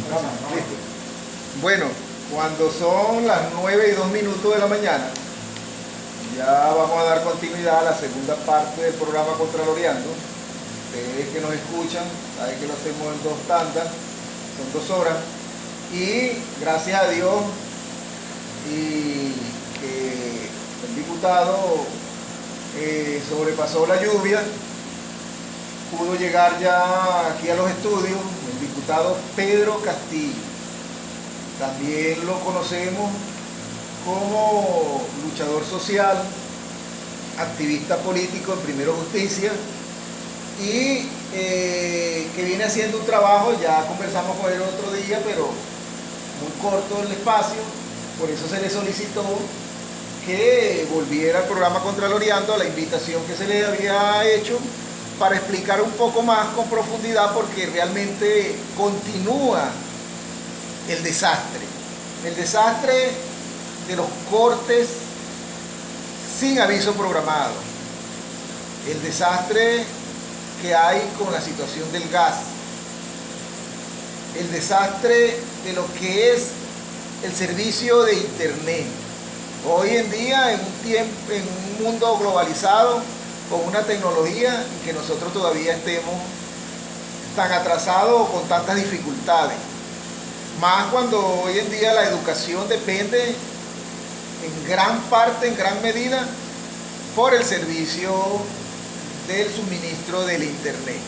Listo. Bueno, cuando son las 9:02 de la mañana, ya vamos a dar continuidad a la segunda parte del programa Contraloreando. Ustedes que nos escuchan, saben que lo hacemos en 2 tandas, son 2 horas. Y gracias a Dios, y que el diputado sobrepasó la lluvia, pudo llegar ya aquí a los estudios el diputado Pedro Castillo. También lo conocemos como luchador social, activista político en Primero Justicia, y que viene haciendo un trabajo. Ya conversamos con él otro día, pero muy corto el espacio, por eso se le solicitó que volviera al programa Contraloreando, a la invitación que se le había hecho, para explicar un poco más con profundidad, porque realmente continúa el desastre de los cortes sin aviso programado, el desastre que hay con la situación del gas, el desastre de lo que es el servicio de internet. Hoy en día, en un mundo globalizado, con una tecnología, y que nosotros todavía estemos tan atrasados o con tantas dificultades. Más cuando hoy en día la educación depende en gran parte, en gran medida, por el servicio del suministro del internet.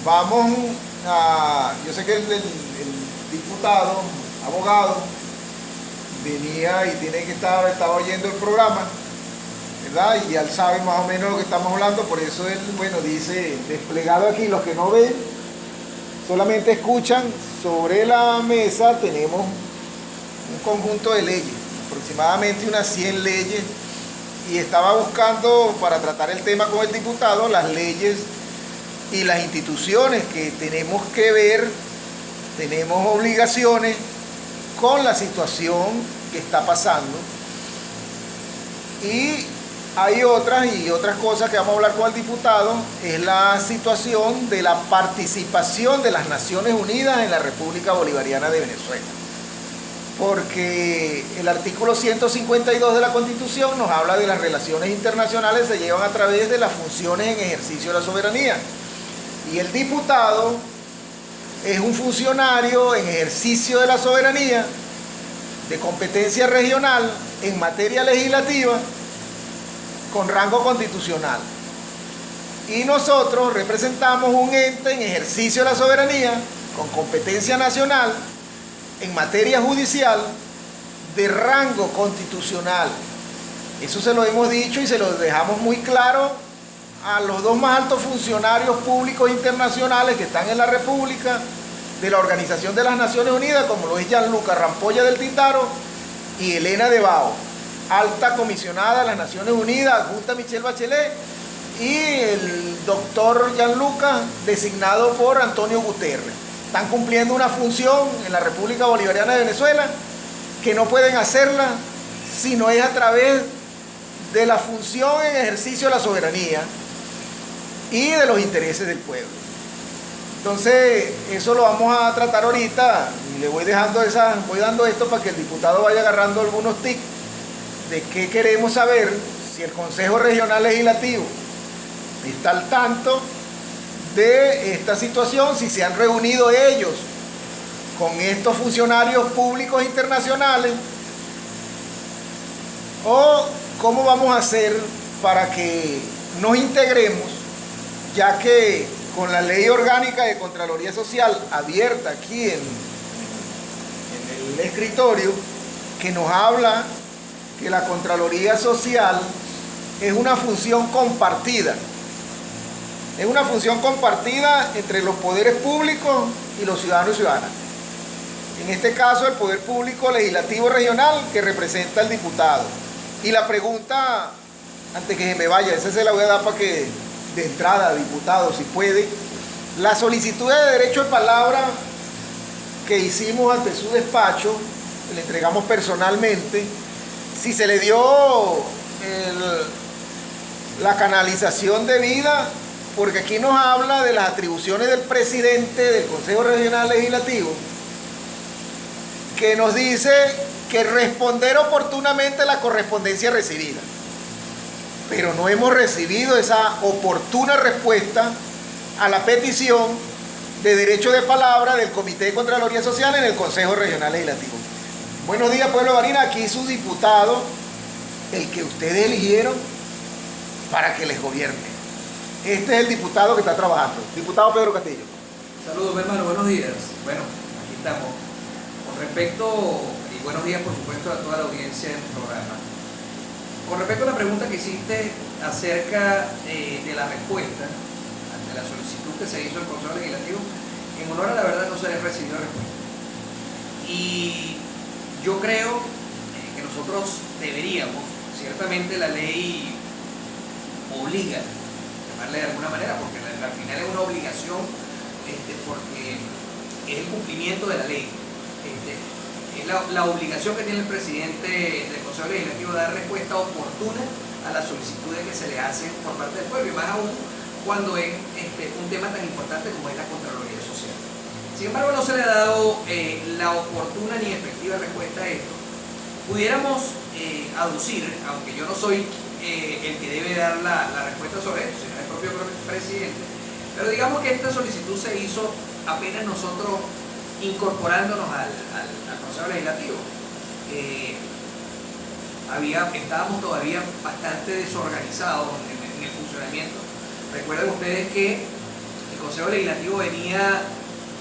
Vamos a... Yo sé que el diputado, abogado, venía y tiene que estaba oyendo el programa, ¿verdad? Y ya él sabe más o menos lo que estamos hablando, por eso él, bueno, dice, desplegado aquí, los que no ven, solamente escuchan. Sobre la mesa tenemos un conjunto de leyes, aproximadamente unas 100 leyes, y estaba buscando, para tratar el tema con el diputado, las leyes y las instituciones que tenemos que ver, tenemos obligaciones con la situación que está pasando. Y hay otras cosas que vamos a hablar con el diputado, es la situación de la participación de las Naciones Unidas en la República Bolivariana de Venezuela. Porque el artículo 152 de la Constitución nos habla de las relaciones internacionales se llevan a través de las funciones en ejercicio de la soberanía. Y el diputado es un funcionario en ejercicio de la soberanía, de competencia regional en materia legislativa, con rango constitucional. Y nosotros representamos un ente en ejercicio de la soberanía, con competencia nacional, en materia judicial, de rango constitucional. Eso se lo hemos dicho y se lo dejamos muy claro a los 2 más altos funcionarios públicos internacionales que están en la República, de la Organización de las Naciones Unidas, como lo es Gianluca Rampolla del Tintaro y Elena de Bao, alta comisionada de las Naciones Unidas, adjunta Michelle Bachelet, y el doctor Gianluca, designado por Antonio Guterres. Están cumpliendo una función en la República Bolivariana de Venezuela que no pueden hacerla si no es a través de la función en ejercicio de la soberanía y de los intereses del pueblo. Entonces, eso lo vamos a tratar ahorita, y le voy dando esto para que el diputado vaya agarrando algunos tips de qué queremos saber, si el Consejo Regional Legislativo está al tanto de esta situación, si se han reunido ellos con estos funcionarios públicos internacionales, o cómo vamos a hacer para que nos integremos, ya que con la Ley Orgánica de Contraloría Social abierta aquí en el escritorio, que nos habla que la Contraloría Social es una función compartida. Es una función compartida entre los poderes públicos y los ciudadanos y ciudadanas. En este caso, el poder público legislativo regional, que representa al diputado. Y la pregunta, antes que se me vaya, esa se la voy a dar para que, de entrada, diputado, si puede, la solicitud de derecho de palabra que hicimos ante su despacho, que le entregamos personalmente, si se le dio la canalización debida, porque aquí nos habla de las atribuciones del presidente del Consejo Regional Legislativo, que nos dice que responder oportunamente la correspondencia recibida. Pero no hemos recibido esa oportuna respuesta a la petición de derecho de palabra del Comité de Contraloría Social en el Consejo Regional Legislativo. Buenos días, pueblo de Barinas. Aquí su diputado, el que ustedes eligieron para que les gobierne. Este es el diputado que está trabajando. Diputado Pedro Castillo. Saludos, hermano. Buenos días. Bueno, aquí estamos. Con respecto, y buenos días, por supuesto, a toda la audiencia del programa. Con respecto a la pregunta que hiciste acerca de la respuesta ante la solicitud que se hizo el Consejo Legislativo, en honor a la verdad no se le recibió respuesta. Y yo creo que nosotros deberíamos, ciertamente la ley obliga, llamarle de alguna manera, porque al final es una obligación, porque es el cumplimiento de la ley. Es la obligación que tiene el presidente del Consejo Legislativo de dar respuesta oportuna a las solicitudes que se le hacen por parte del pueblo, y más aún cuando es un tema tan importante como es la Contraloría Social. Sin embargo, no se le ha dado la oportuna ni efectiva respuesta a esto. Pudiéramos aducir, aunque yo no soy el que debe dar la respuesta sobre esto, sino el propio presidente, pero digamos que esta solicitud se hizo apenas nosotros incorporándonos al Consejo Legislativo. Estábamos todavía bastante desorganizados en el funcionamiento. Recuerden ustedes que el Consejo Legislativo venía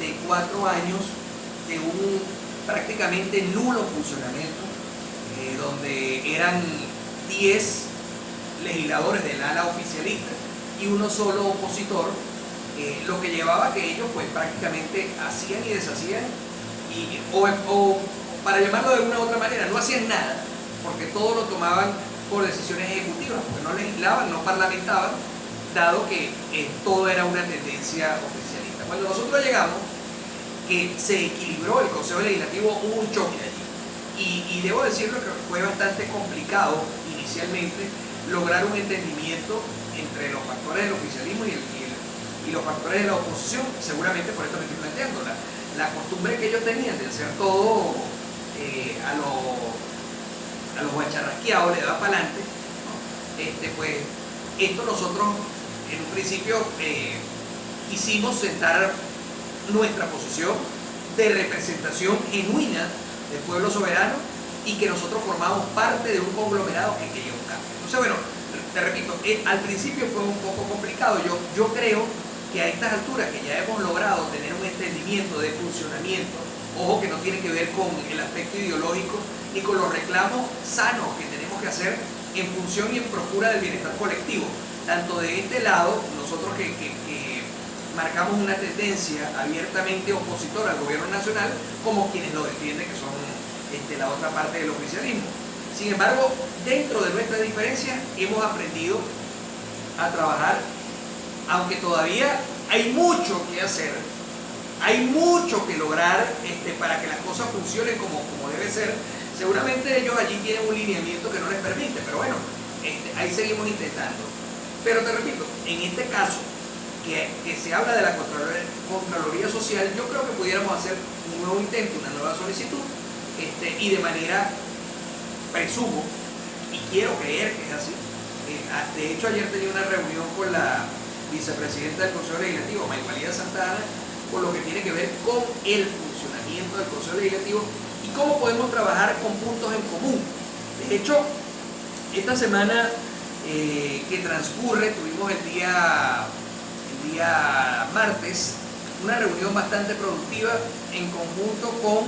de 4 años de un prácticamente nulo funcionamiento, donde eran 10 legisladores del ala oficialista y uno solo opositor, lo que llevaba a que ellos pues prácticamente hacían y deshacían, o para llamarlo de una u otra manera, no hacían nada, porque todo lo tomaban por decisiones ejecutivas, porque no legislaban, no parlamentaban, dado que todo era una tendencia oficialista. Cuando nosotros llegamos, que se equilibró el Consejo Legislativo, hubo un choque allí, y debo decirlo que fue bastante complicado inicialmente lograr un entendimiento entre los factores del oficialismo y los factores de la oposición. Seguramente por esto me estoy planteando la costumbre que ellos tenían de hacer todo a los guacharrasqueados, le daba para adelante, ¿no? Pues esto nosotros en un principio quisimos sentar nuestra posición de representación genuina del pueblo soberano y que nosotros formamos parte de un conglomerado que quería un cambio. Entonces, bueno, te repito, al principio fue un poco complicado. Yo creo que a estas alturas que ya hemos logrado tener un entendimiento de funcionamiento, ojo que no tiene que ver con el aspecto ideológico ni con los reclamos sanos que tenemos que hacer en función y en procura del bienestar colectivo, tanto de este lado, nosotros que marcamos una tendencia abiertamente opositora al gobierno nacional, como quienes lo defienden, que son la otra parte del oficialismo. Sin embargo, dentro de nuestras diferencias hemos aprendido a trabajar, aunque todavía hay mucho que hacer, hay mucho que lograr para que las cosas funcionen como debe ser. Seguramente ellos allí tienen un lineamiento que no les permite, pero bueno, ahí seguimos intentando. Pero te repito, en este caso, que se habla de la Contraloría Social, yo creo que pudiéramos hacer un nuevo intento, una nueva solicitud, y de manera, presumo, y quiero creer que es así. De hecho, ayer tenía una reunión con la vicepresidenta del Consejo Legislativo, Mayvalía Santana, por lo que tiene que ver con el funcionamiento del Consejo Legislativo y cómo podemos trabajar con puntos en común. De hecho, esta semana que transcurre, tuvimos el día martes una reunión bastante productiva en conjunto con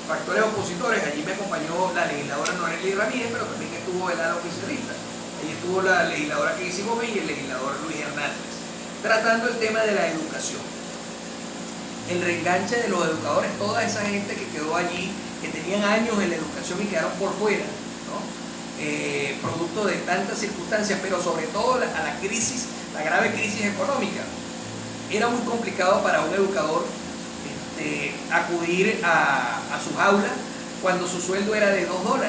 factores opositores. Allí me acompañó la legisladora Norelia Ramírez, pero también estuvo el ala oficialista. Allí estuvo la legisladora que hicimos y el legislador Luis Hernández, tratando el tema de la educación. El reenganche de los educadores, toda esa gente que quedó allí, que tenían años en la educación y quedaron por fuera, ¿no? Producto de tantas circunstancias, pero sobre todo a la crisis, la grave crisis económica. Era muy complicado para un educador acudir a sus aulas cuando su sueldo era de $2. O sea,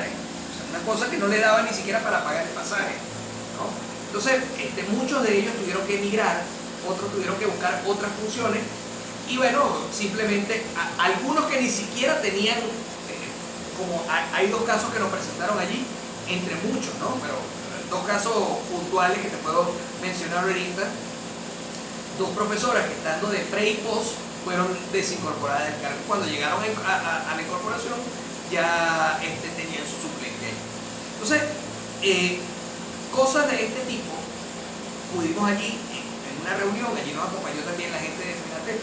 una cosa que no le daba ni siquiera para pagar el pasaje, ¿no? Entonces, muchos de ellos tuvieron que emigrar, otros tuvieron que buscar otras funciones Y bueno, simplemente algunos que ni siquiera tenían, como hay dos casos que nos presentaron allí, entre muchos, ¿no? Pero dos casos puntuales que te puedo mencionar ahorita. Dos profesoras que estando de pre y post fueron desincorporadas del cargo. Cuando llegaron a la incorporación ya tenían su suplente ahí. Entonces, cosas de este tipo pudimos allí, en una reunión, allí nos acompañó también la gente de FENATEL,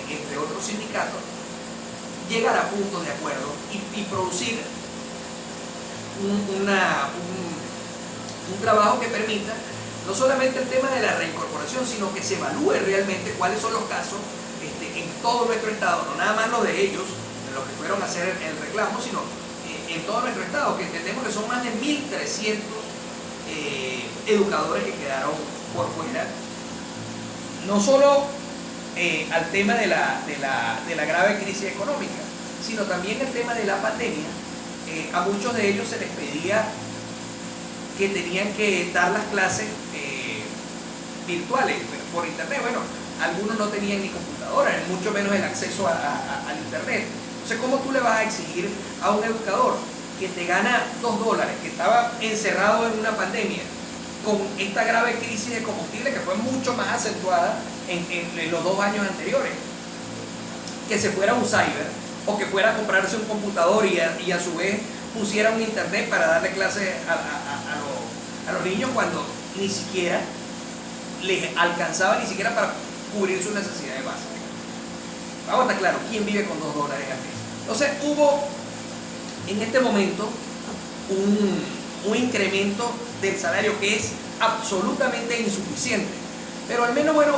entre otros sindicatos, llegar a puntos de acuerdo y producir un trabajo que permita no solamente el tema de la reincorporación, sino que se evalúe realmente cuáles son los casos en todo nuestro estado, no nada más los de ellos, de los que fueron a hacer el reclamo, sino en todo nuestro estado, que entendemos que son más de 1.300 educadores que quedaron por fuera, no solo al tema de la grave crisis económica, sino también el tema de la pandemia. A muchos de ellos se les pedía que tenían que dar las clases virtuales por internet. Bueno, algunos no tenían ni computadora, mucho menos el acceso al internet. Entonces, ¿cómo tú le vas a exigir a un educador que te gana $2, que estaba encerrado en una pandemia, con esta grave crisis de combustible que fue mucho más acentuada en los 2 años anteriores, que se fuera a un cyber o que fuera a comprarse un computador y a su vez pusiera un internet para darle clases a los niños cuando ni siquiera les alcanzaba ni siquiera para cubrir sus necesidades básicas? Vamos a estar claro, ¿quién vive con $2 al mes? Entonces hubo en este momento un incremento del salario que es absolutamente insuficiente, pero al menos, bueno,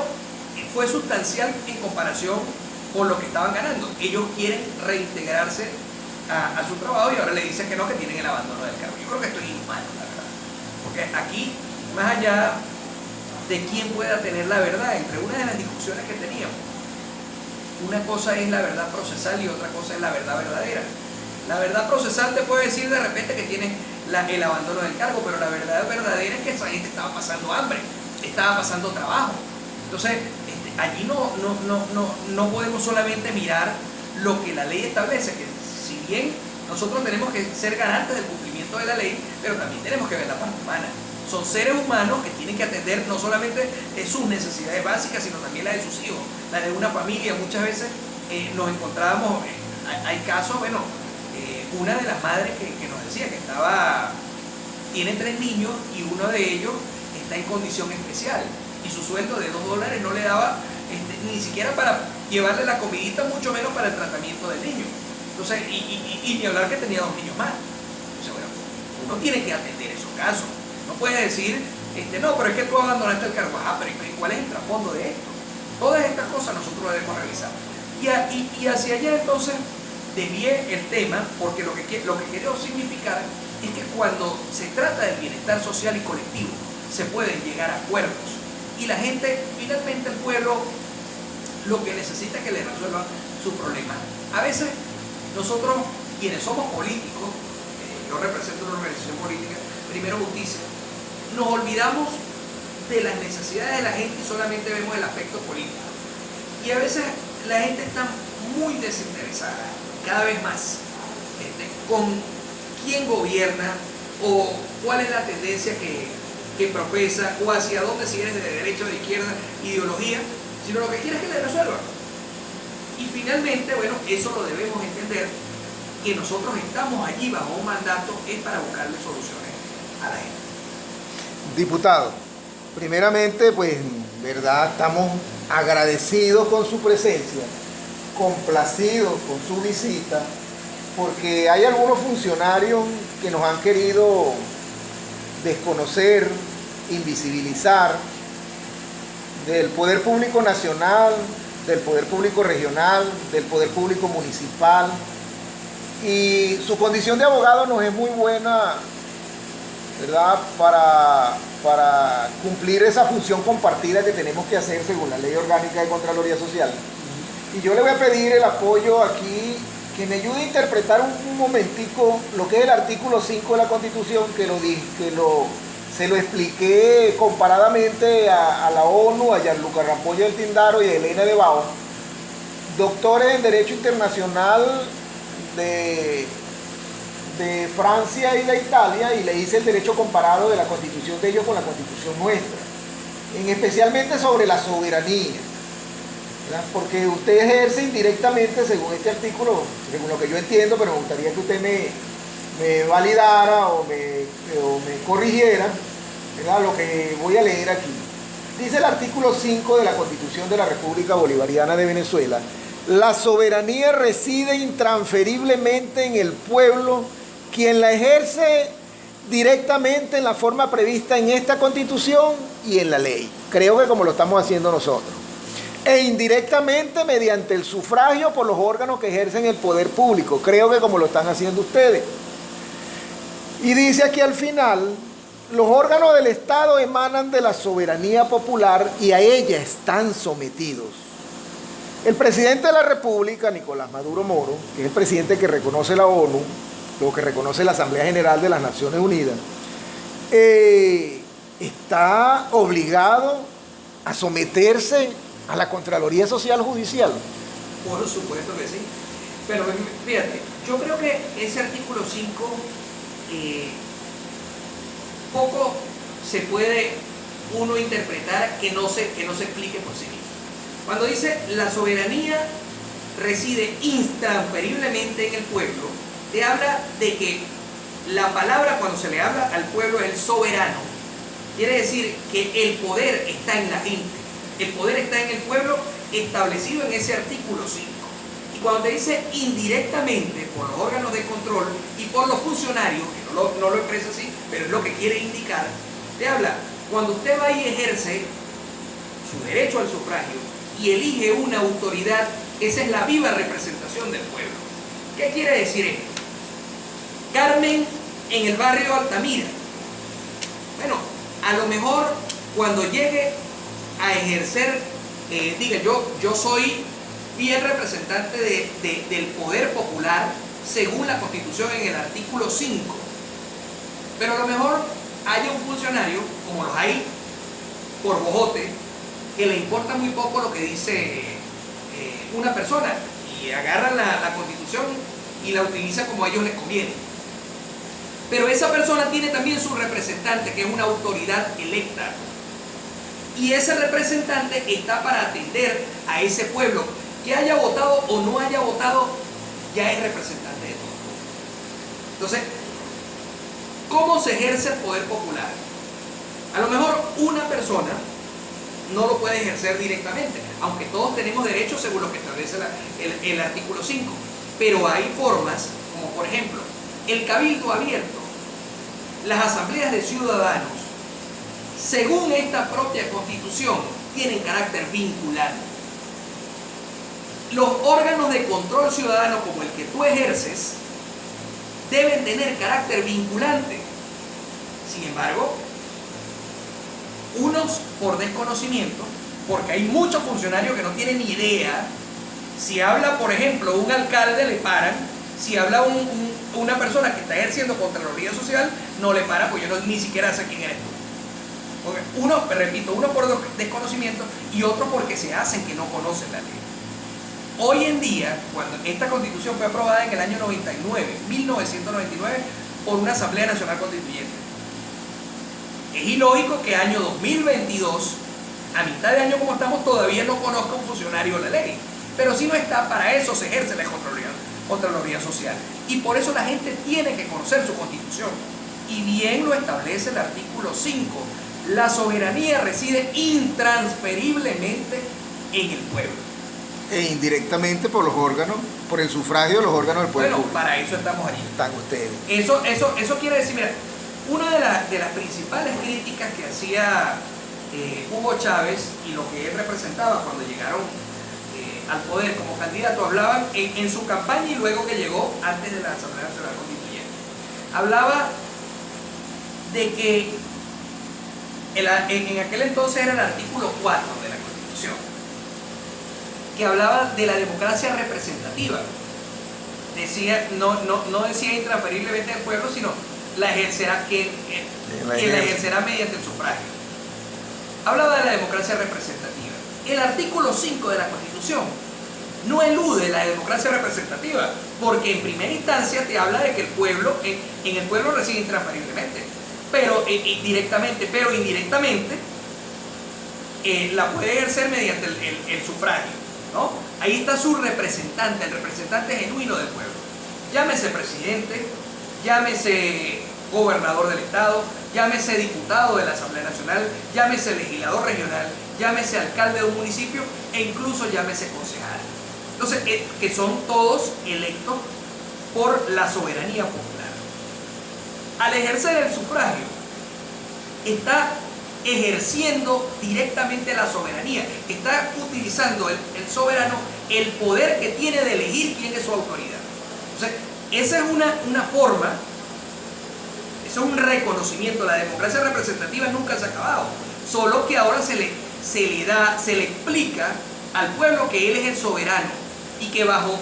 fue sustancial en comparación con lo que estaban ganando. Ellos quieren reintegrarse a su trabajo y ahora le dicen que no, que tienen el abandono del cargo. Yo creo que esto es inhumano, la verdad, porque aquí, más allá de quién pueda tener la verdad, entre una de las discusiones que teníamos, una cosa es la verdad procesal y otra cosa es la verdad verdadera. La verdad procesal te puede decir de repente que tienes el abandono del cargo, pero la verdad verdadera es que esa gente estaba pasando hambre, estaba pasando trabajo. Entonces, allí no podemos solamente mirar lo que la ley establece, que si bien nosotros tenemos que ser garantes del cumplimiento de la ley, pero también tenemos que ver la parte humana. Son seres humanos que tienen que atender no solamente sus necesidades básicas, sino también las de sus hijos, la de una familia. Muchas veces nos encontrábamos, hay casos, bueno, una de las madres que nos decía que tiene 3 niños y uno de ellos está en condición especial y su sueldo de $2 no le daba ni siquiera para llevarle la comidita, mucho menos para el tratamiento del niño. Entonces, y ni hablar que tenía 2 niños más. Entonces, bueno, uno tiene que atender esos casos. No puedes decir, no, pero es que tú abandonaste el cargo. Pero ¿cuál es el trasfondo de esto? Todas estas cosas nosotros lo debemos revisar. Y hacia allá entonces desvié el tema, porque lo que quiero significar es que cuando se trata del bienestar social y colectivo, se pueden llegar a acuerdos. Y la gente, finalmente el pueblo, lo que necesita es que le resuelvan sus problemas. A veces nosotros, quienes somos políticos, yo represento una organización política, Primero Justicia, nos olvidamos de las necesidades de la gente y solamente vemos el aspecto político. Y a veces la gente está muy desinteresada, cada vez más, con quién gobierna o cuál es la tendencia que profesa o hacia dónde, si eres de derecha o de izquierda, ideología, sino lo que quiere es que le resuelvan. Y finalmente, bueno, eso lo debemos entender, que nosotros estamos allí bajo un mandato es para buscarle soluciones a la gente. Diputado, primeramente, pues, verdad, estamos agradecidos con su presencia, complacidos con su visita, porque hay algunos funcionarios que nos han querido desconocer, invisibilizar del poder público nacional, del poder público regional, del poder público municipal, y su condición de abogado nos es muy buena, ¿verdad?, para cumplir esa función compartida que tenemos que hacer según la Ley Orgánica de Contraloría Social. Y yo le voy a pedir el apoyo aquí, que me ayude a interpretar un momentico lo que es el artículo 5 de la Constitución, se lo expliqué comparadamente a la ONU, a Gianluca Rampolla del Tindaro y a Elena de Bao, doctores en Derecho Internacional de Francia y de Italia, y le hice el derecho comparado de la constitución de ellos con la constitución nuestra, especialmente sobre la soberanía, ¿verdad? Porque usted ejerce indirectamente, según este artículo, según lo que yo entiendo, pero me gustaría que usted me validara o me corrigiera, ¿verdad?, lo que voy a leer aquí. Dice el artículo 5 de la Constitución de la República Bolivariana de Venezuela: la soberanía reside intransferiblemente en el pueblo, quien la ejerce directamente en la forma prevista en esta Constitución y en la ley. Creo que como lo estamos haciendo nosotros. E indirectamente mediante el sufragio por los órganos que ejercen el poder público. Creo que como lo están haciendo ustedes. Y dice aquí al final: los órganos del Estado emanan de la soberanía popular y a ella están sometidos. El presidente de la República, Nicolás Maduro Moro, que es el presidente que reconoce la ONU, lo que reconoce la Asamblea General de las Naciones Unidas, está obligado a someterse a la Contraloría Social Judicial. Por supuesto que sí. Pero fíjate, yo creo que ese artículo 5 poco se puede uno interpretar que no se explique por sí mismo. Cuando dice la soberanía reside intransferiblemente en el pueblo, te habla de que la palabra, cuando se le habla al pueblo, es el soberano. Quiere decir que el poder está en la gente, el poder está en el pueblo, establecido en ese artículo 5. Y cuando te dice indirectamente por los órganos de control y por los funcionarios, que no lo expresa así, pero es lo que quiere indicar, te habla cuando usted va y ejerce su derecho al sufragio y elige una autoridad, esa es la viva representación del pueblo. ¿Qué quiere decir esto? Carmen en el barrio Altamira. Bueno, a lo mejor cuando llegue a ejercer, diga yo soy fiel representante del poder popular según la Constitución en el artículo 5. Pero a lo mejor haya un funcionario, como los hay por bojote, que le importa muy poco lo que dice una persona y agarra la Constitución y la utiliza como a ellos les conviene. Pero esa persona tiene también su representante, que es una autoridad electa. Y ese representante está para atender a ese pueblo, que haya votado o no haya votado, ya es representante de todo. Entonces, ¿cómo se ejerce el poder popular? A lo mejor una persona no lo puede ejercer directamente, aunque todos tenemos derechos según lo que establece el artículo 5. Pero hay formas, como por ejemplo, el cabildo abierto, las asambleas de ciudadanos, según esta propia Constitución, tienen carácter vinculante. Los órganos de control ciudadano, como el que tú ejerces, deben tener carácter vinculante. Sin embargo, unos por desconocimiento, porque hay muchos funcionarios que no tienen ni idea. Si habla, por ejemplo, un alcalde, le paran. Si habla una persona que está ejerciendo Contraloría Social, no le paran, porque yo ni siquiera sé quién eres tú. Porque uno, repito, uno por desconocimiento y otro porque se hacen que no conocen la ley. Hoy en día, cuando esta Constitución fue aprobada en el año 1999, por una Asamblea Nacional Constituyente, es ilógico que año 2022, a mitad de año como estamos, todavía no conozca un funcionario la ley. Pero si no está, para eso se ejerce la Contraloría Social. Y por eso la gente tiene que conocer su Constitución. Y bien lo establece el artículo 5. La soberanía reside intransferiblemente en el pueblo. E indirectamente por los órganos, por el sufragio de los órganos del pueblo. Bueno, para eso estamos allí. Están ustedes. Eso quiere decir, mira, una de las principales críticas que hacía Hugo Chávez y lo que él representaba cuando llegaron al poder como candidato, hablaban en su campaña y luego que llegó antes de la Asamblea Nacional Constituyente, hablaba de que en aquel entonces era el artículo 4 de la Constitución, que hablaba de la democracia representativa. Decía, no decía intransferiblemente del pueblo, sino la ejercerá la ejercerá mediante el sufragio. Hablaba de la democracia representativa. El artículo 5 de la Constitución no elude la democracia representativa, porque en primera instancia te habla de que el pueblo, en el pueblo reside intransferiblemente, pero directamente, pero indirectamente la puede ejercer mediante el sufragio, ¿no? Ahí está su representante, el representante genuino del pueblo. Llámese presidente, llámese gobernador del estado, llámese diputado de la Asamblea Nacional, llámese legislador regional, llámese alcalde de un municipio e incluso llámese concejal. Entonces, que son todos electos por la soberanía popular. Al ejercer el sufragio, está ejerciendo directamente la soberanía, está utilizando el soberano el poder que tiene de elegir quién es su autoridad. Entonces, esa es una forma, eso es un reconocimiento. La democracia representativa nunca se ha acabado, solo que ahora se le explica al pueblo que él es el soberano y que bajo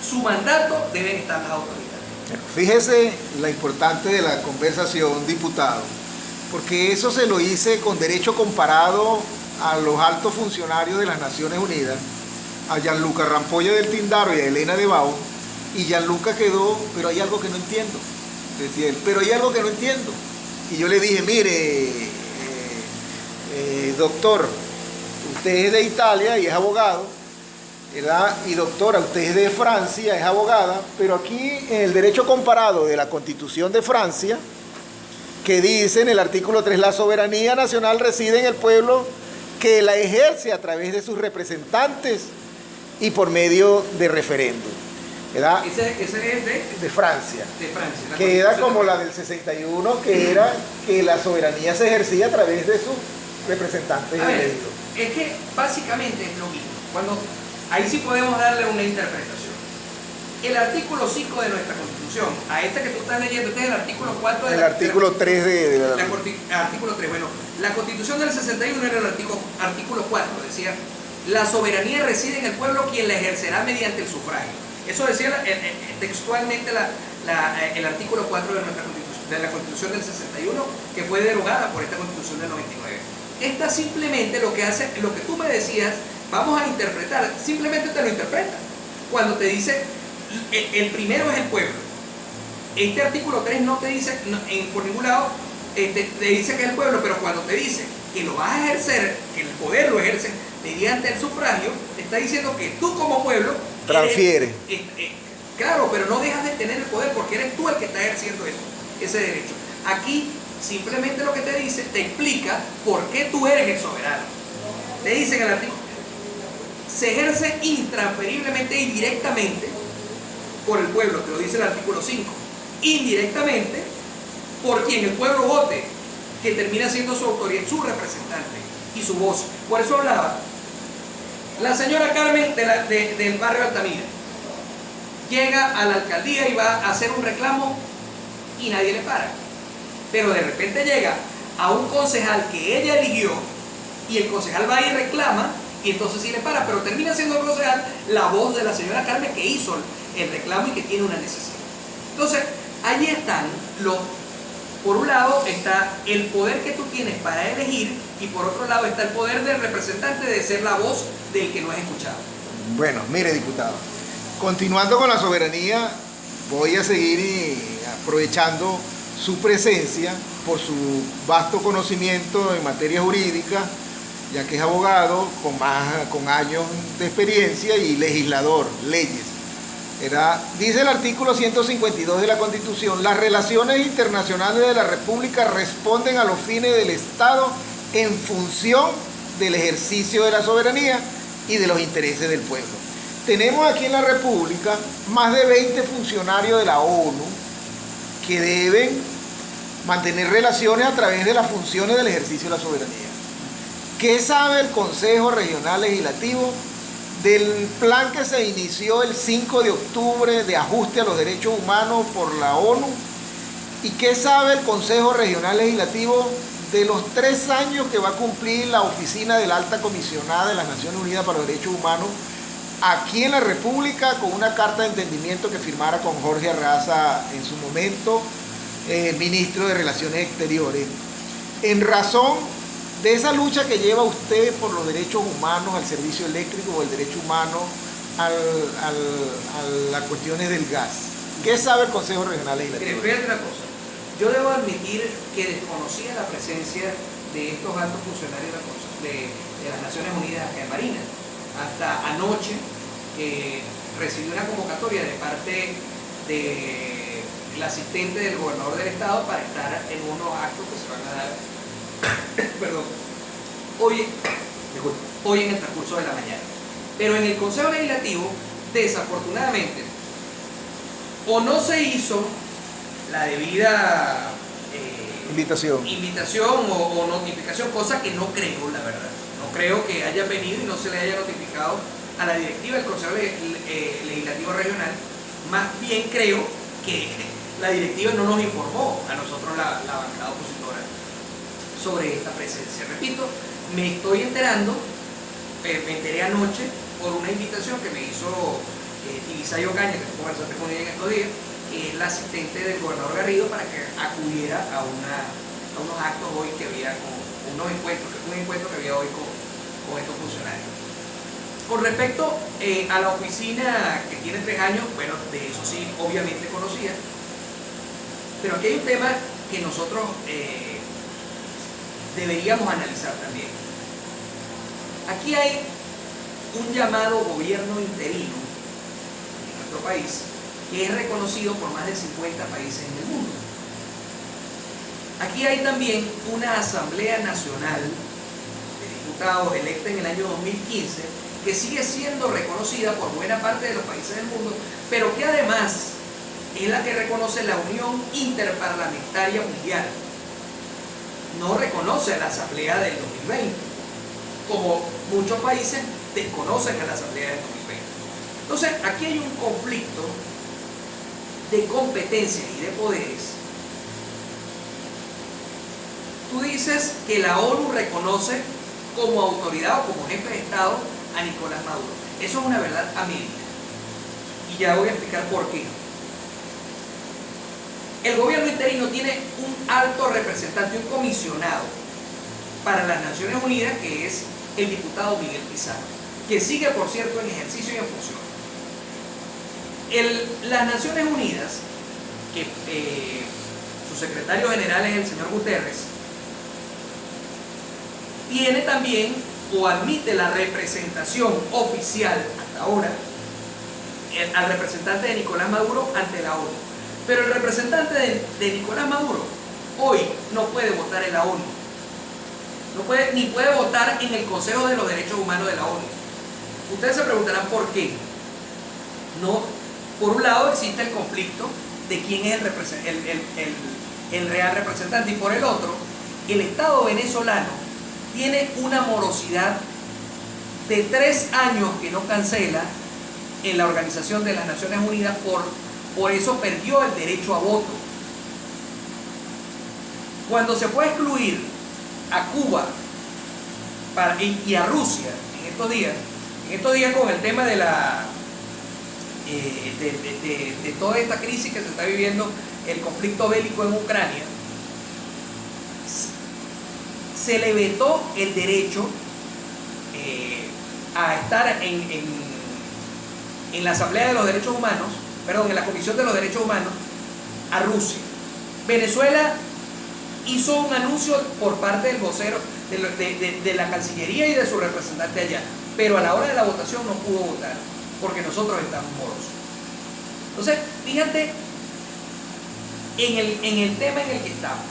su mandato deben estar las autoridades. Fíjese la importante de la conversación, diputado, porque eso se lo hice con derecho comparado a los altos funcionarios de las Naciones Unidas, a Gianluca Rampolla del Tindaro y a Elena de Bao, y Gianluca quedó, pero hay algo que no entiendo, decía él, pero hay algo que no entiendo. Y yo le dije, mire, doctor, usted es de Italia y es abogado, ¿verdad? Y doctora, usted es de Francia, es abogada, pero aquí en el derecho comparado de la Constitución de Francia, que dice en el artículo 3, la soberanía nacional reside en el pueblo que la ejerce a través de sus representantes y por medio de referéndum, ¿verdad? Ese es de Francia. De Francia. Que era como la del 61, que era que la soberanía se ejercía a través de sus representantes elegidos. Es que básicamente es lo mismo. Ahí sí podemos darle una interpretación. El artículo 5 de nuestra Constitución, a este que tú estás leyendo, este es el artículo 4 el artículo 3 de la artículo 3, bueno, la Constitución del 61 era el artículo 4, decía, la soberanía reside en el pueblo quien la ejercerá mediante el sufragio. Eso decía textualmente el artículo 4 de nuestra Constitución, de la Constitución del 61, que fue derogada por esta Constitución del 99. Esta simplemente lo que hace, lo que tú me decías, vamos a interpretar, simplemente te lo interpreta. Cuando te dice, el primero es el pueblo. Este artículo 3 no te dice, por ningún lado, te dice que es el pueblo, pero cuando te dice que lo vas a ejercer, que el poder lo ejerce mediante el sufragio, te está diciendo que tú como pueblo transfiere. Claro, pero no dejas de tener el poder porque eres tú el que está ejerciendo ese derecho. Aquí simplemente lo que te dice, te explica por qué tú eres el soberano. Te dice en el artículo, se ejerce intransferiblemente y directamente por el pueblo, te lo dice el artículo 5, indirectamente por quien el pueblo vote, que termina siendo su autoridad, su representante y su voz. Por eso hablaba la señora Carmen del barrio Altamira, llega a la alcaldía y va a hacer un reclamo y nadie le para, pero de repente llega a un concejal que ella eligió y el concejal va y reclama y entonces sí le para, pero termina siendo el concejal la voz de la señora Carmen que hizo el reclamo y que tiene una necesidad. Entonces, allí están por un lado está el poder que tú tienes para elegir y por otro lado está el poder del representante de ser la voz del que no has escuchado. Bueno, mire, diputado, continuando con la soberanía, voy a seguir aprovechando su presencia por su vasto conocimiento en materia jurídica, ya que es abogado con años de experiencia y legislador, leyes. Dice el artículo 152 de la Constitución, las relaciones internacionales de la República responden a los fines del Estado en función del ejercicio de la soberanía y de los intereses del pueblo. Tenemos aquí en la República más de 20 funcionarios de la ONU que deben mantener relaciones a través de las funciones del ejercicio de la soberanía. ¿Qué sabe el Consejo Regional Legislativo del plan que se inició el 5 de octubre de ajuste a los derechos humanos por la ONU? ¿Y qué sabe el Consejo Regional Legislativo de los 3 años que va a cumplir la Oficina de la Alta Comisionada de las Naciones Unidas para los Derechos Humanos aquí en la República, con una carta de entendimiento que firmara con Jorge Arraza en su momento, ministro de Relaciones Exteriores, en razón de esa lucha que lleva usted por los derechos humanos, el servicio eléctrico o el derecho humano a las cuestiones del gas. ¿Qué sabe el Consejo Regional Legislativo? Fíjate una cosa, yo debo admitir que desconocía la presencia de estos altos funcionarios de las Naciones Unidas acá en Barinas. Hasta anoche recibí una convocatoria de parte del asistente del gobernador del estado para estar en unos actos que se van a dar perdón, hoy en el transcurso de la mañana. Pero en el Consejo Legislativo, desafortunadamente, o no se hizo la debida invitación o notificación, cosa que no creo, la verdad. No creo que hayan venido y no se le haya notificado a la directiva del Consejo Legislativo Regional. Más bien creo que la directiva no nos informó a nosotros, la bancada opositora, sobre esta presencia. Repito, me estoy enterando, me enteré anoche por una invitación que me hizo Tibisay Ocaña, que conversaste con ella en estos días, que es la asistente del gobernador Garrido, para que acudiera a unos actos hoy que había, un encuentro que había hoy con estos funcionarios. Con respecto a la oficina que tiene 3 años, bueno, de eso sí, obviamente conocía, pero aquí hay un tema que nosotros deberíamos analizar también. Aquí hay un llamado gobierno interino en nuestro país que es reconocido por más de 50 países en el mundo. Aquí hay también una Asamblea Nacional de Diputados electa en el año 2015 que sigue siendo reconocida por buena parte de los países del mundo, pero que además es la que reconoce la Unión Interparlamentaria Mundial. No reconoce a la Asamblea del 2020, como muchos países desconocen a la Asamblea del 2020. Entonces, aquí hay un conflicto de competencias y de poderes. Tú dices que la ONU reconoce como autoridad o como jefe de Estado a Nicolás Maduro. Eso es una verdad a medida. Y ya voy a explicar por qué. El gobierno interino tiene un alto representante, un comisionado para las Naciones Unidas, que es el diputado Miguel Pizarro, que sigue, por cierto, en ejercicio y en función. Las Naciones Unidas, que su secretario general es el señor Guterres, tiene también o admite la representación oficial hasta ahora al representante de Nicolás Maduro ante la ONU. Pero el representante de Nicolás Maduro hoy no puede votar en la ONU, ni puede votar en el Consejo de los Derechos Humanos de la ONU. Ustedes se preguntarán por qué. No, por un lado existe el conflicto de quién es el real representante, y por el otro, el Estado venezolano tiene una morosidad de 3 años que no cancela en la Organización de las Naciones Unidas. Por eso perdió el derecho a voto. Cuando se fue a excluir a Cuba y a Rusia en estos días con el tema de toda esta crisis que se está viviendo, el conflicto bélico en Ucrania, se le vetó el derecho a estar en la Asamblea de los Derechos Humanos, en la Comisión de los Derechos Humanos, a Rusia. Venezuela hizo un anuncio por parte del vocero de la Cancillería y de su representante allá, pero a la hora de la votación no pudo votar porque nosotros estamos morosos. Entonces, fíjate en el tema en el que estamos.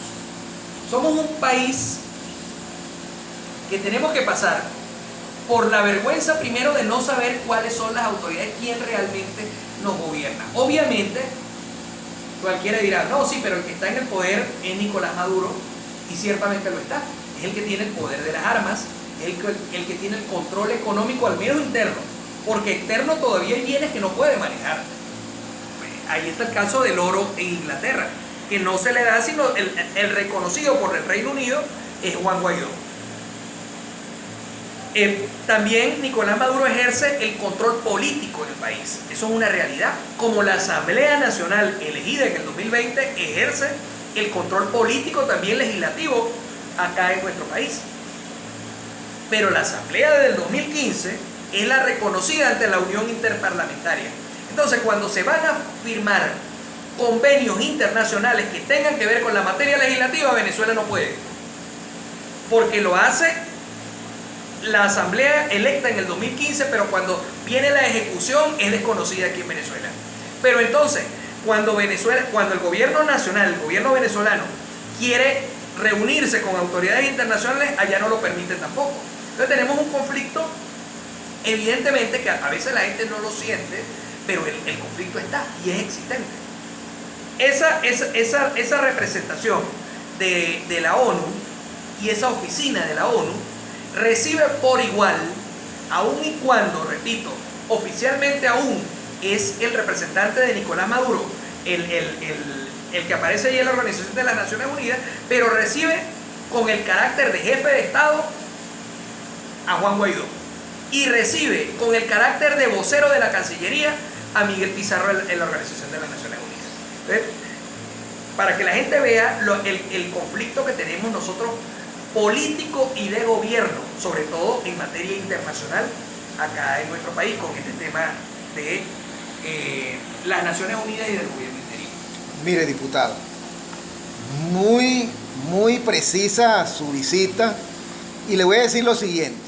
Somos un país que tenemos que pasar por la vergüenza primero de no saber cuáles son las autoridades, quién realmente nos gobierna. Obviamente, cualquiera dirá, no, sí, pero el que está en el poder es Nicolás Maduro, y ciertamente lo está. Es el que tiene el poder de las armas, el que tiene el control económico, al menos interno, porque externo todavía hay bienes que no puede manejar. Ahí está el caso del oro en Inglaterra, que no se le da sino el reconocido por el Reino Unido es Juan Guaidó. También Nicolás Maduro ejerce el control político en el país. Eso es una realidad. Como la Asamblea Nacional elegida en el 2020 ejerce el control político también legislativo acá en nuestro país. Pero la Asamblea del 2015 es la reconocida ante la Unión Interparlamentaria. Entonces, cuando se van a firmar convenios internacionales que tengan que ver con la materia legislativa, Venezuela no puede, porque lo hace la asamblea electa en el 2015, pero cuando viene la ejecución es desconocida aquí en Venezuela. Pero entonces, cuando el gobierno nacional, el gobierno venezolano quiere reunirse con autoridades internacionales, allá no lo permiten tampoco. Entonces tenemos un conflicto, evidentemente, que a veces la gente no lo siente, pero el conflicto está y es existente. Esa representación de la ONU y esa oficina de la ONU recibe por igual, aun y cuando, repito, oficialmente aún es el representante de Nicolás Maduro, el que aparece ahí en la Organización de las Naciones Unidas, pero recibe con el carácter de jefe de Estado a Juan Guaidó y recibe con el carácter de vocero de la Cancillería a Miguel Pizarro en la Organización de las Naciones Unidas. ¿Ves? Para que la gente vea el conflicto que tenemos nosotros político y de gobierno, sobre todo en materia internacional acá en nuestro país, con este tema de las Naciones Unidas y del gobierno interino. Mire, diputado, muy precisa su visita, y le voy a decir lo siguiente.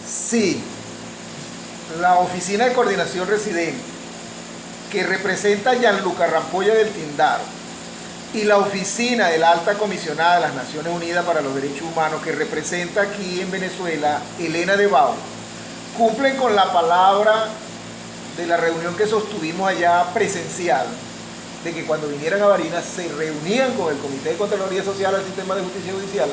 Sí, la Oficina de Coordinación Residente, que representa a Gianluca Rampolla del Tindaro, y la Oficina de la Alta Comisionada de las Naciones Unidas para los Derechos Humanos, que representa aquí en Venezuela Elena de Bau, cumplen con la palabra de la reunión que sostuvimos allá presencial, de que cuando vinieran a Barinas se reunían con el Comité de Contraloría Social al Sistema de Justicia Judicial.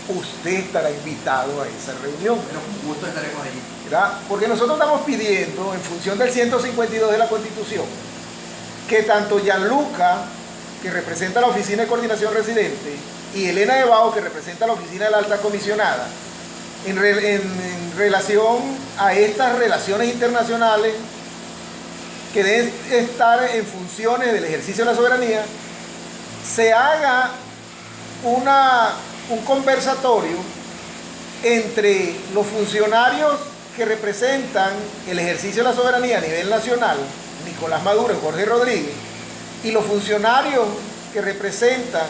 Usted estará invitado a esa reunión. Bueno, con gusto estaremos allí. ¿Verdad? Porque nosotros estamos pidiendo, en función del 152 de la Constitución, que tanto Gianluca, que representa la Oficina de Coordinación Residente, y Elena de Bau, que representa la Oficina de la Alta Comisionada, en relación a estas relaciones internacionales que deben estar en funciones del ejercicio de la soberanía, se haga un conversatorio entre los funcionarios que representan el ejercicio de la soberanía a nivel nacional, Nicolás Maduro y Jorge Rodríguez, y los funcionarios que representan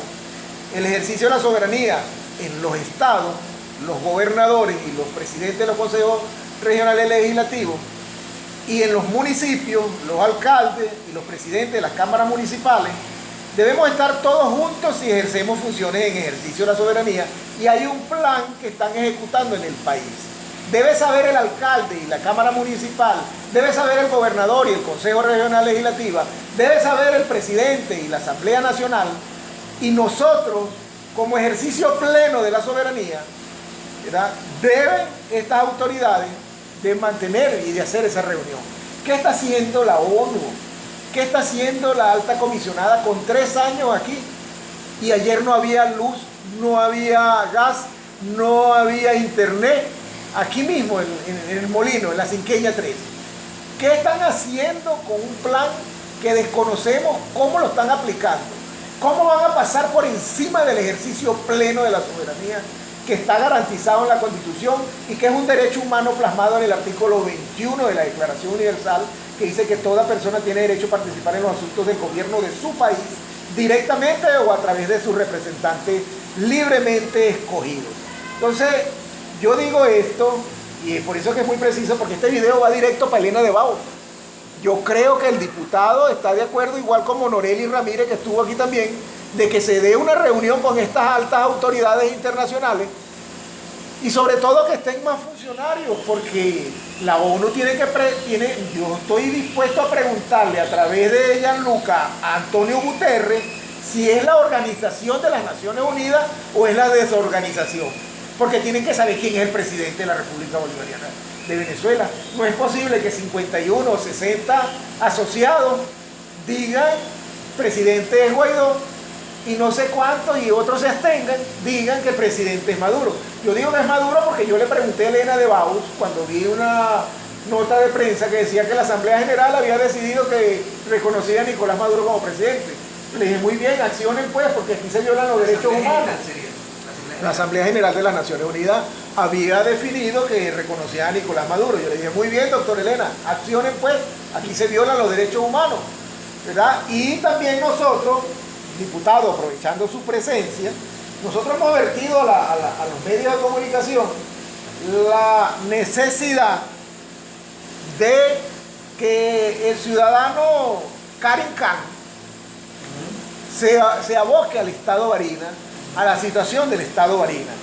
el ejercicio de la soberanía en los estados, los gobernadores y los presidentes de los consejos regionales legislativos, y en los municipios, los alcaldes y los presidentes de las cámaras municipales. Debemos estar todos juntos si ejercemos funciones en ejercicio de la soberanía, y hay un plan que están ejecutando en el país. Debe saber el alcalde y la cámara municipal, debe saber el gobernador y el consejo regional legislativo, debe saber el presidente y la Asamblea Nacional, y nosotros, como ejercicio pleno de la soberanía, ¿verdad?, deben estas autoridades de mantener y de hacer esa reunión. ¿Qué está haciendo la ONU? ¿Qué está haciendo la Alta Comisionada con 3 años aquí? Y ayer no había luz, no había gas, no había internet, aquí mismo en el Molino, en la Cinqueña 3. ¿Qué están haciendo con un plan que desconocemos cómo lo están aplicando? ¿Cómo van a pasar por encima del ejercicio pleno de la soberanía que está garantizado en la Constitución y que es un derecho humano plasmado en el artículo 21 de la Declaración Universal, que dice que toda persona tiene derecho a participar en los asuntos del gobierno de su país, directamente o a través de sus representantes libremente escogidos? Entonces, yo digo esto, y por eso es que es muy preciso, porque este video va directo para Elena de Bau. Yo creo que el diputado está de acuerdo, igual como Noreli Ramírez, que estuvo aquí también, de que se dé una reunión con estas altas autoridades internacionales, y sobre todo que estén más funcionarios, porque la ONU yo estoy dispuesto a preguntarle a través de Gianluca a Antonio Guterres si es la Organización de las Naciones Unidas o es la desorganización, porque tienen que saber quién es el presidente de la República Bolivariana de Venezuela. No es posible que 51 o 60 asociados digan presidente es Guaidó, y no sé cuántos y otros se abstengan, digan que el presidente es Maduro. Yo digo que es Maduro porque yo le pregunté a Elena de Baus cuando vi una nota de prensa que decía que la Asamblea General había decidido que reconocía a Nicolás Maduro como presidente. Le dije, muy bien, accionen pues, porque aquí se violan los derechos humanos. La Asamblea General de las Naciones Unidas había definido que reconocía a Nicolás Maduro. Yo le dije, muy bien, doctor Elena, accionen pues, aquí se violan los derechos humanos, ¿verdad? Y también nosotros, diputados, aprovechando su presencia, nosotros hemos vertido a los medios de comunicación la necesidad de que el ciudadano Karim Khan se aboque al Estado Barinas, a la situación del Estado Barinas.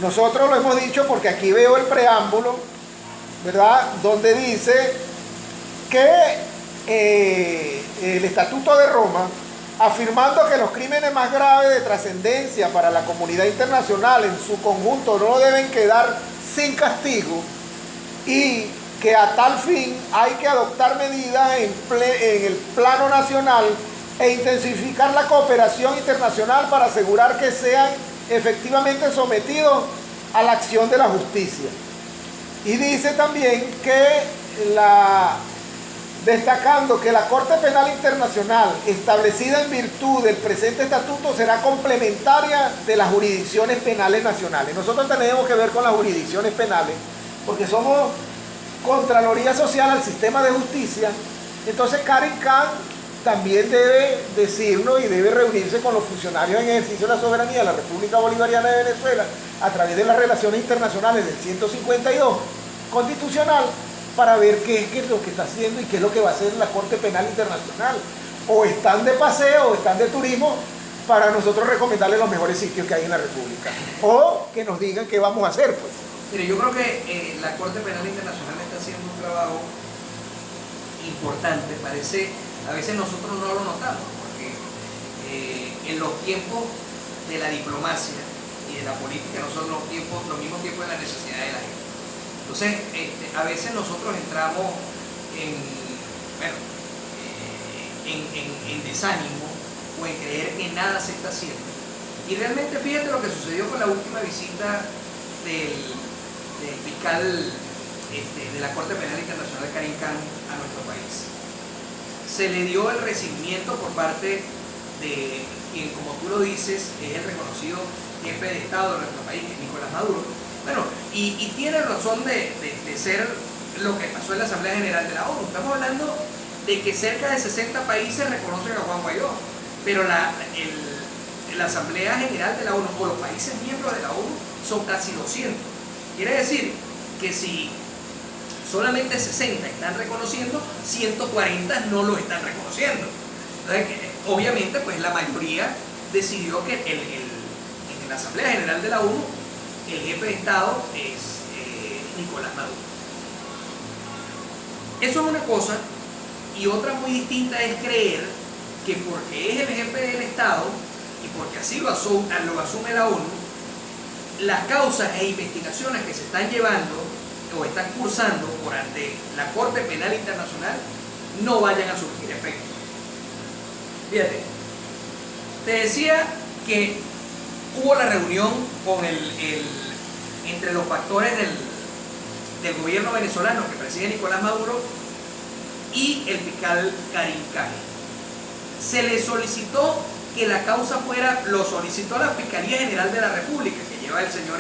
Nosotros lo hemos dicho porque aquí veo el preámbulo, ¿verdad?, donde dice que el Estatuto de Roma, afirmando que los crímenes más graves de trascendencia para la comunidad internacional en su conjunto no deben quedar sin castigo y que a tal fin hay que adoptar medidas en el plano nacional e intensificar la cooperación internacional para asegurar que sean efectivamente sometidos a la acción de la justicia. Y dice también que destacando que la Corte Penal Internacional, establecida en virtud del presente estatuto, será complementaria de las jurisdicciones penales nacionales. Nosotros tenemos que ver con las jurisdicciones penales, porque somos Contraloría Social al sistema de justicia. Entonces Karim Khan también debe decirlo y debe reunirse con los funcionarios en ejercicio de la soberanía de la República Bolivariana de Venezuela a través de las relaciones internacionales del 152 constitucional, para ver qué es lo que está haciendo y qué es lo que va a hacer la Corte Penal Internacional. O están de paseo o están de turismo para nosotros recomendarles los mejores sitios que hay en la República. O que nos digan qué vamos a hacer, pues. Mire, yo creo que la Corte Penal Internacional está haciendo un trabajo importante. Parece, a veces nosotros no lo notamos, porque en los tiempos de la diplomacia y de la política no son los mismos tiempos de la necesidad de la gente. Entonces, a veces nosotros entramos en desánimo o en creer que nada se está haciendo. Y realmente fíjate lo que sucedió con la última visita del fiscal de la Corte Penal Internacional, Karim Khan, a nuestro país. Se le dio el recibimiento por parte de quien, como tú lo dices, es el reconocido jefe de Estado de nuestro país, que es Nicolás Maduro. Bueno, y tiene razón de ser lo que pasó en la Asamblea General de la ONU. Estamos hablando de que cerca de 60 países reconocen a Juan Guaidó, pero la Asamblea General de la ONU, o los países miembros de la ONU, son casi 200. Quiere decir que si solamente 60 están reconociendo, 140 no lo están reconociendo. Entonces, obviamente, pues la mayoría decidió que en la Asamblea General de la ONU el jefe de Estado es Nicolás Maduro. Eso es una cosa, y otra muy distinta es creer que porque es el jefe del Estado y porque así lo asume la ONU, las causas e investigaciones que se están llevando o están cursando por ante la Corte Penal Internacional no vayan a surgir efectos. Fíjate, te decía que hubo la reunión con entre los factores del gobierno venezolano que preside Nicolás Maduro y el fiscal Karim Khan. Se le solicitó que la causa fuera, lo solicitó la Fiscalía General de la República, que lleva el señor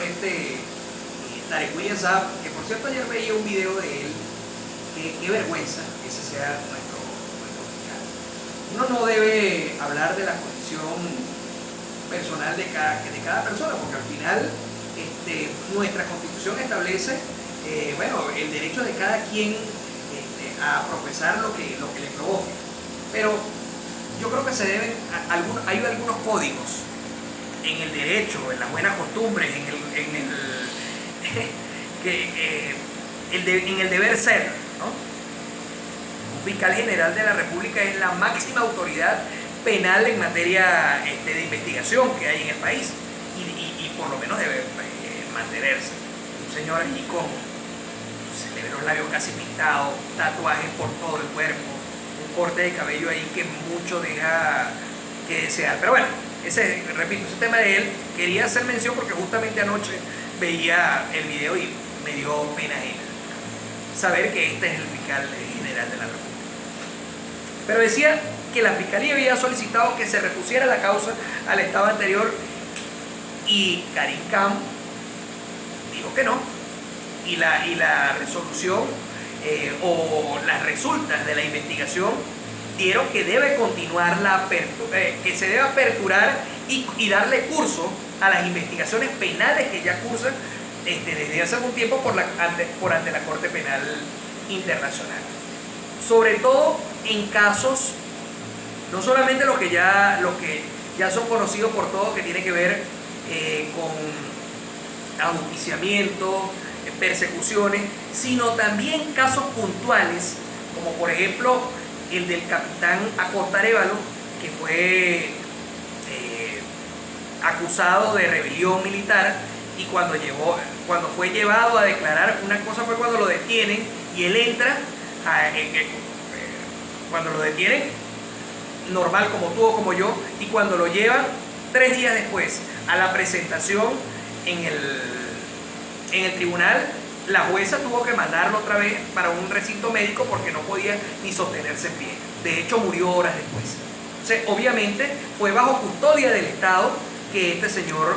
Tarek William Saab, que por cierto ayer veía un video de él. Qué vergüenza que ese sea nuestro fiscal. Uno no debe hablar de la condición personal de cada persona, porque al final nuestra Constitución establece el derecho de cada quien a profesar lo que le provoque. Pero yo creo que hay algunos códigos en el derecho, en las buenas costumbres, en el deber ser, ¿no? Un fiscal general de la República es la máxima autoridad penal en materia de investigación que hay en el país y por lo menos debe mantenerse. Un señor allí se le ven los labios casi pintados, tatuajes por todo el cuerpo, un corte de cabello ahí que mucho deja que desear. Pero bueno, repito, ese tema de él quería hacer mención porque justamente anoche veía el video y me dio pena ajena saber que este es el fiscal general de la República. Pero decía que la Fiscalía había solicitado que se repusiera la causa al estado anterior Y Karim Khan dijo que no. Y la resolución o las resultas de la investigación dieron que debe continuar que se debe aperturar y darle curso a las investigaciones penales que ya cursan desde hace algún tiempo ante la Corte Penal Internacional. Sobre todo en casos, no solamente los que ya son conocidos por todos, que tiene que ver con ajusticiamiento, persecuciones, sino también casos puntuales, como por ejemplo el del capitán Acosta Arévalo, que fue acusado de rebelión militar, y cuando fue llevado a declarar, una cosa fue cuando lo detienen y él entra, cuando lo detienen, normal como tú o como yo, y cuando lo llevan 3 días después a la presentación en el tribunal, la jueza tuvo que mandarlo otra vez para un recinto médico porque no podía ni sostenerse en pie. De hecho, murió horas después. Entonces, obviamente, fue bajo custodia del Estado que este señor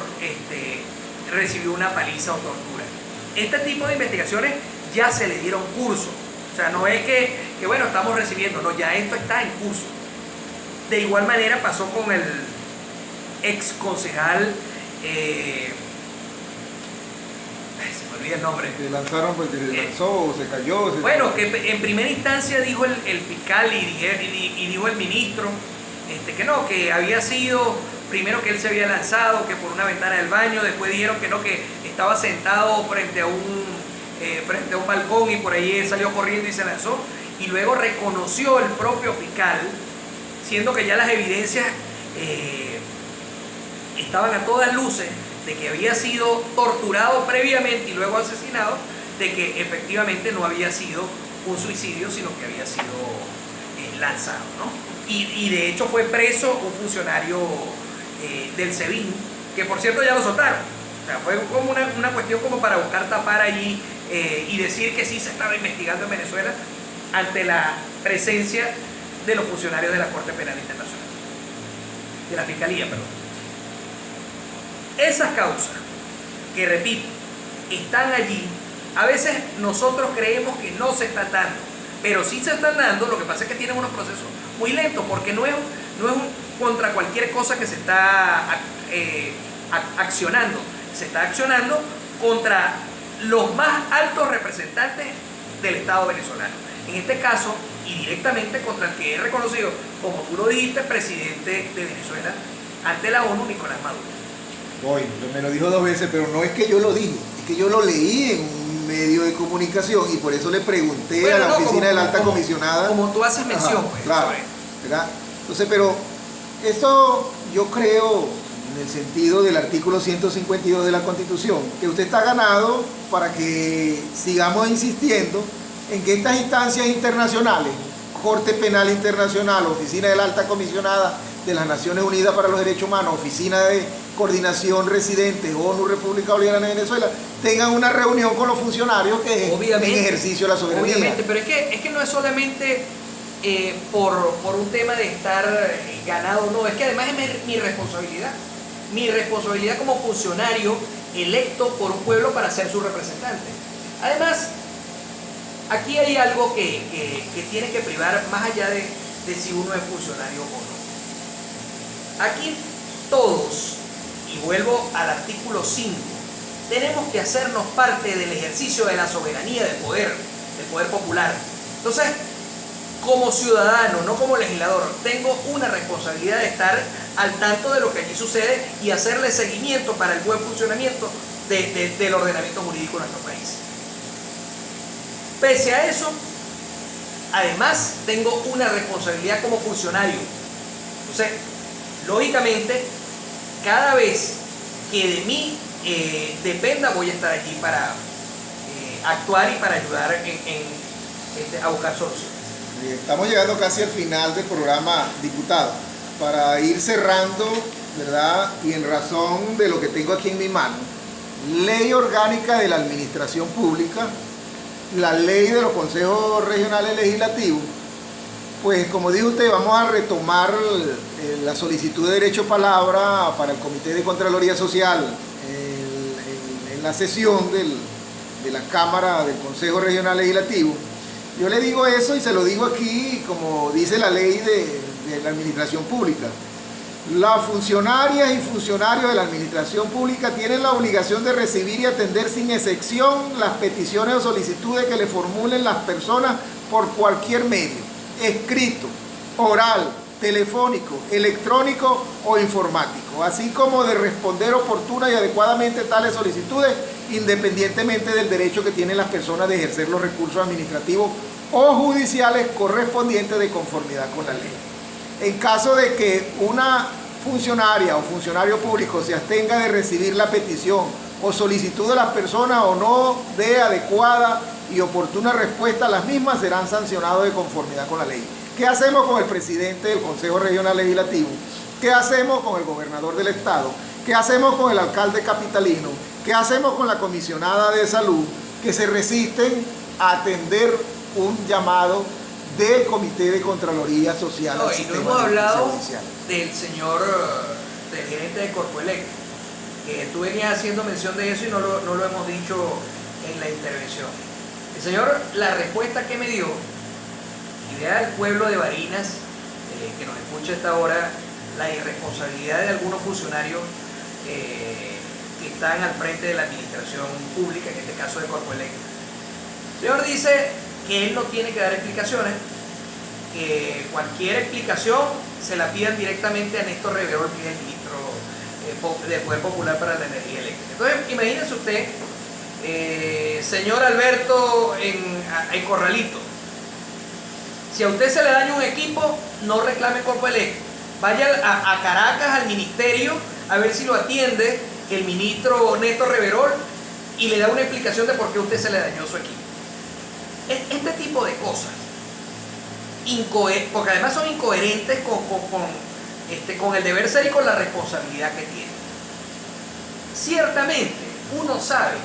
recibió una paliza o tortura. Este tipo de investigaciones ya se le dieron curso. O sea, no es que bueno, estamos recibiendo, no, ya esto está en curso. De igual manera pasó con el ex concejal, se me olvida el nombre. ¿Se lanzaron porque se lanzó o se cayó? Bueno, que en primera instancia dijo el fiscal y dijo el ministro que no, que había sido, primero que él se había lanzado, que por una ventana del baño, después dijeron que no, que estaba sentado frente a un balcón y por ahí él salió corriendo y se lanzó, y luego reconoció el propio fiscal, siendo que ya las evidencias estaban a todas luces de que había sido torturado previamente y luego asesinado, de que efectivamente no había sido un suicidio, sino que había sido lanzado, ¿no? Y de hecho fue preso un funcionario del SEBIN, que por cierto ya lo soltaron. O sea, fue como una cuestión como para buscar tapar allí y decir que sí se estaba investigando en Venezuela ante la presencia de los funcionarios de la Corte Penal Internacional, de la Fiscalía, perdón. Esas causas, que repito, están allí, a veces nosotros creemos que no se están dando, pero sí se están dando. Lo que pasa es que tienen unos procesos muy lentos, porque no es contra cualquier cosa que se está accionando, se está accionando contra los más altos representantes del Estado venezolano. En este caso, y directamente contra el que es reconocido, como tú lo dijiste, presidente de Venezuela ante la ONU, Nicolás Maduro. Voy, me lo dijo 2 veces, pero no es que yo lo dije, es que yo lo leí en un medio de comunicación y por eso le pregunté a la oficina de la alta comisionada. Como tú haces mención, ajá, pues, claro, ¿verdad? Entonces, pero esto yo creo, en el sentido del artículo 152 de la Constitución, que usted está ganado para que sigamos insistiendo en que estas instancias internacionales, Corte Penal Internacional, Oficina de la Alta Comisionada de las Naciones Unidas para los Derechos Humanos, Oficina de Coordinación Residente, ONU República Bolivariana de Venezuela, tengan una reunión con los funcionarios que en ejercicio de la soberanía. Obviamente, pero es que no es solamente por un tema de estar ganado, no, es que además es mi responsabilidad como funcionario electo por un pueblo para ser su representante. Además, aquí hay algo que tiene que privar más allá de si uno es funcionario o no. Aquí todos, y vuelvo al artículo 5, tenemos que hacernos parte del ejercicio de la soberanía del poder popular. Entonces, como ciudadano, no como legislador, tengo una responsabilidad de estar al tanto de lo que allí sucede y hacerle seguimiento para el buen funcionamiento del ordenamiento jurídico de nuestro país. Pese a eso, además tengo una responsabilidad como funcionario. Entonces, lógicamente, cada vez que de mí dependa, voy a estar allí para actuar y para ayudar a buscar soluciones. Estamos llegando casi al final del programa, diputado. Para ir cerrando, ¿verdad? Y en razón de lo que tengo aquí en mi mano, Ley Orgánica de la Administración Pública, la Ley de los Consejos Regionales Legislativos Pues como dijo usted, vamos a retomar la solicitud de derecho a palabra para el Comité de Contraloría Social en la sesión de la Cámara del Consejo Regional Legislativo. Yo le digo eso y se lo digo aquí como dice la ley de la administración pública. Las funcionarias y funcionarios de la administración pública tienen la obligación de recibir y atender sin excepción las peticiones o solicitudes que le formulen las personas por cualquier medio, escrito, oral, telefónico, electrónico o informático, así como de responder oportuna y adecuadamente tales solicitudes, independientemente del derecho que tienen las personas de ejercer los recursos administrativos o judiciales correspondientes de conformidad con la ley. En caso de que una funcionaria o funcionario público se abstenga de recibir la petición o solicitud de las personas o no dé adecuada y oportuna respuesta a las mismas, serán sancionados de conformidad con la ley. ¿Qué hacemos con el presidente del Consejo Regional Legislativo? ¿Qué hacemos con el gobernador del estado? ¿Qué hacemos con el alcalde capitalino? ¿Qué hacemos con la comisionada de salud que se resisten a atender un llamado del Comité de Contraloría Social? No, y no hemos hablado del señor, del gerente de Corpoelec, que tú venías haciendo mención de eso y no lo hemos dicho en la intervención. El señor, la respuesta que me dio, y vea al pueblo de Barinas, que nos escucha a esta hora, la irresponsabilidad de algunos funcionarios que están al frente de la administración pública, en este caso de Corpoelec. El señor dice que él no tiene que dar explicaciones, que cualquier explicación se la pidan directamente a Néstor Reverol, que es el ministro del Poder Popular para la Energía Eléctrica. Entonces, imagínense usted, señor Alberto en Corralito, si a usted se le daña un equipo, no reclame Corpoelec, vaya a Caracas, al ministerio, a ver si lo atiende el ministro Néstor Reverol y le da una explicación de por qué a usted se le dañó su equipo. Este tipo de cosas, porque además son incoherentes con el deber ser y con la responsabilidad que tiene. Ciertamente, uno sabe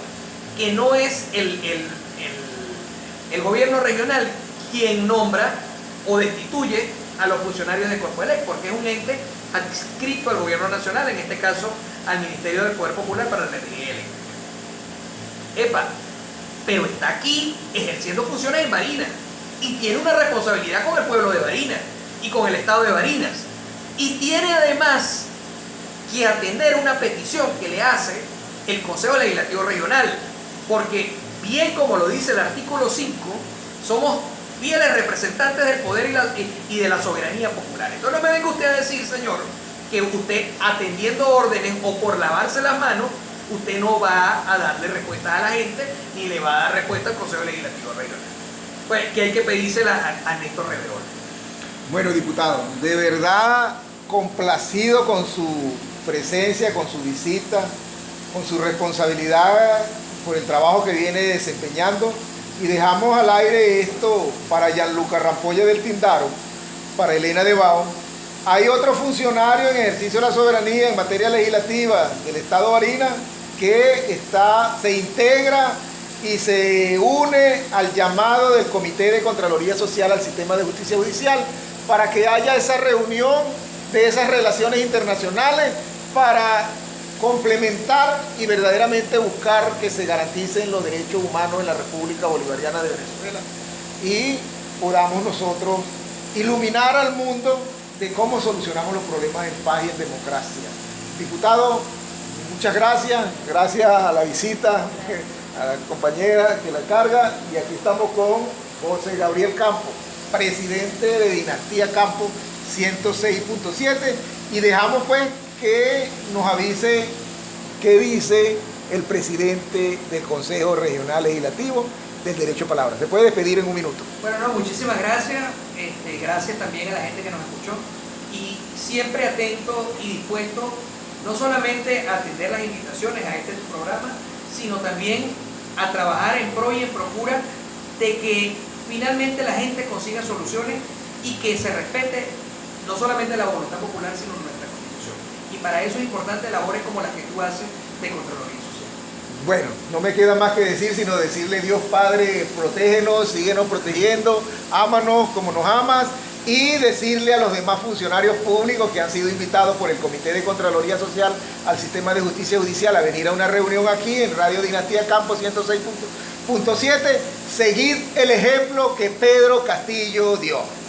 que no es el gobierno regional quien nombra o destituye a los funcionarios de Corpoelec, porque es un ente adscrito al gobierno nacional, en este caso al Ministerio del Poder Popular para la Energía Eléctrica. Pero está aquí ejerciendo funciones en Barinas y tiene una responsabilidad con el pueblo de Barinas y con el estado de Barinas, y tiene además que atender una petición que le hace el Consejo Legislativo Regional, porque bien como lo dice el artículo 5, somos fieles representantes del poder y de la soberanía popular. Entonces no me venga usted a decir, señor, que usted atendiendo órdenes o por lavarse las manos, usted no va a darle respuesta a la gente ni le va a dar respuesta al Consejo Legislativo Regional. Pues que hay que pedírsela a Néstor Reverol. Bueno, diputado, de verdad complacido con su presencia, con su visita, con su responsabilidad por el trabajo que viene desempeñando, y dejamos al aire esto para Gianluca Rampolla del Tindaro, para Elena de Bao. Hay otro funcionario en ejercicio de la soberanía en materia legislativa del Estado de Barinas que se integra y se une al llamado del Comité de Contraloría Social al sistema de justicia judicial para que haya esa reunión de esas relaciones internacionales para complementar y verdaderamente buscar que se garanticen los derechos humanos en la República Bolivariana de Venezuela y podamos nosotros iluminar al mundo de cómo solucionamos los problemas en paz y en democracia. Diputado, muchas gracias, gracias a la visita, a la compañera que la carga, y aquí estamos con José Gabriel Campos, presidente de Dinastía Campos 106.7, y dejamos pues que nos avise qué dice el presidente del Consejo Regional Legislativo del Derecho a Palabra. Se puede despedir en un minuto. Bueno, no, muchísimas gracias. Gracias también a la gente que nos escuchó y siempre atento y dispuesto no solamente a atender las invitaciones a este programa, sino también a trabajar en pro y en procura de que finalmente la gente consiga soluciones y que se respete no solamente la voluntad popular, sino nuestra Constitución. Y para eso es importante labores como las que tú haces de Contraloría Social. Bueno, no me queda más que decir, sino decirle: Dios Padre, protégenos, síguenos protegiendo, ámanos como nos amas, y decirle a los demás funcionarios públicos que han sido invitados por el Comité de Contraloría Social al Sistema de Justicia Judicial a venir a una reunión aquí en Radio Dinastía Campo 106.7, seguid el ejemplo que Pedro Castillo dio.